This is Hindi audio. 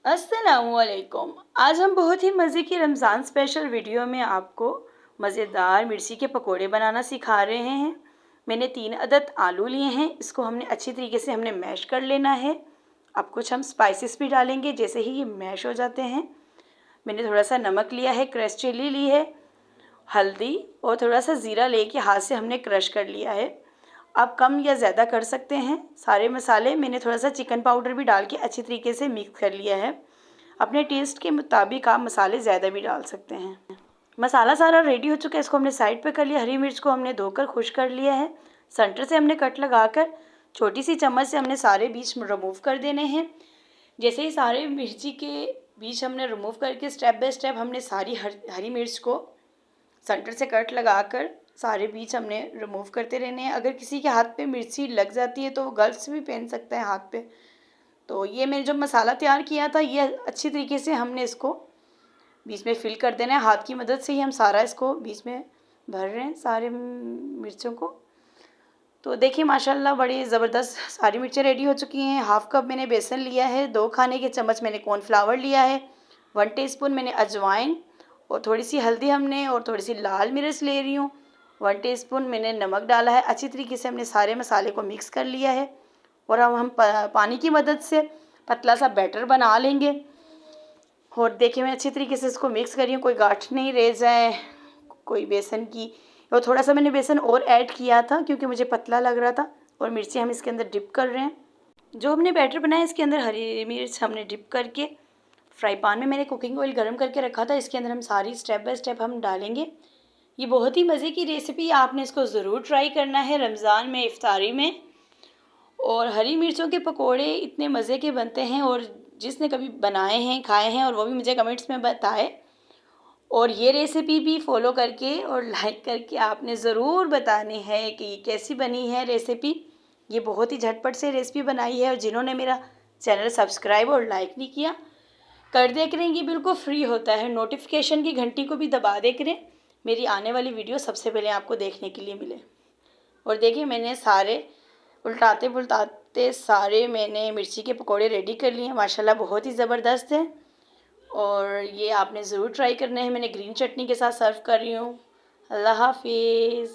अस्सलामुअलैकुम। आज हम बहुत ही मज़े की रमज़ान स्पेशल वीडियो में आपको मज़ेदार मिर्ची के पकोड़े बनाना सिखा रहे हैं। मैंने 3 अदद आलू लिए हैं, इसको हमने अच्छी तरीके से मैश कर लेना है। अब कुछ हम स्पाइसेस भी डालेंगे जैसे ही ये मैश हो जाते हैं। मैंने थोड़ा सा नमक लिया है, क्रश चिली ली है, हल्दी और थोड़ा सा ज़ीरा लेके हाथ से हमने क्रश कर लिया है। आप कम या ज़्यादा कर सकते हैं। सारे मसाले मैंने थोड़ा सा चिकन पाउडर भी डाल के अच्छी तरीके से मिक्स कर लिया है। अपने टेस्ट के मुताबिक आप मसाले ज़्यादा भी डाल सकते हैं। मसाला सारा रेडी हो चुका है, इसको हमने साइड पे कर लिया। हरी मिर्च को हमने धोकर खुश कर लिया है। सेंटर से हमने कट लगाकर छोटी सी चम्मच से हमने सारे बीज रिमूव कर देने हैं। जैसे ही सारे मिर्ची के बीज हमने रिमूव करके स्टेप बाय स्टेप हमने सारी हरी मिर्च को सेंटर से कट लगाकर सारे बीज हमने रिमूव करते रहने हैं। अगर किसी के हाथ पे मिर्ची लग जाती है तो वो ग्लव्स भी पहन सकता है हाथ पे। तो ये मैंने जो मसाला तैयार किया था ये अच्छी तरीके से हमने इसको बीच में फिल कर देना है। हाथ की मदद से ही हम सारा इसको बीच में भर रहे हैं सारे मिर्चों को। तो देखिए माशाल्लाह बड़ी ज़बरदस्त सारी मिर्चें रेडी हो चुकी हैं। हाफ़ कप मैंने बेसन लिया है, 2 खाने के चम्मच मैंने कॉर्नफ्लावर लिया है, 1 टीस्पून मैंने अजवाइन और थोड़ी सी हल्दी हमने और थोड़ी सी लाल मिर्च ले रही हूँ, 1 टीस्पून मैंने नमक डाला है। अच्छी तरीके से हमने सारे मसाले को मिक्स कर लिया है और अब हम पानी की मदद से पतला सा बैटर बना लेंगे। और देखिए मैं अच्छी तरीके से इसको मिक्स कर रही हूँ, कोई गांठ नहीं रह जाए कोई बेसन की। और थोड़ा सा मैंने बेसन और ऐड किया था क्योंकि मुझे पतला लग रहा था। और मिर्ची हम इसके अंदर डिप कर रहे हैं। जो हमने बैटर बनाया इसके अंदर हरी मिर्च हमने डिप करके फ्राई पैन में मैंने कुकिंग ऑयल गर्म करके रखा था, इसके अंदर हम सारी स्टेप बाय स्टेप हम डालेंगे। ये बहुत ही मज़े की रेसिपी, आपने इसको ज़रूर ट्राई करना है रमज़ान में इफ्तारी में। और हरी मिर्चों के पकोड़े इतने मज़े के बनते हैं और जिसने कभी बनाए हैं खाए हैं और वो भी मुझे कमेंट्स में बताए। और ये रेसिपी भी फॉलो करके और लाइक करके आपने ज़रूर बतानी है कि कैसी बनी है रेसिपी। ये बहुत ही झटपट से रेसिपी बनाई है और जिन्होंने मेरा चैनल सब्सक्राइब और लाइक नहीं किया कर दिया करें, ये बिल्कुल फ्री होता है। नोटिफिकेशन की घंटी को भी दबा दे करें, मेरी आने वाली वीडियो सबसे पहले आपको देखने के लिए मिले। और देखिए मैंने सारे उल्टाते पुल्टाते सारे मैंने मिर्ची के पकोड़े रेडी कर लिए हैं। माशाल्लाह बहुत ही ज़बरदस्त है और ये आपने ज़रूर ट्राई करने हैं। मैंने ग्रीन चटनी के साथ सर्व कर रही हूँ। अल्लाह हाफिज़।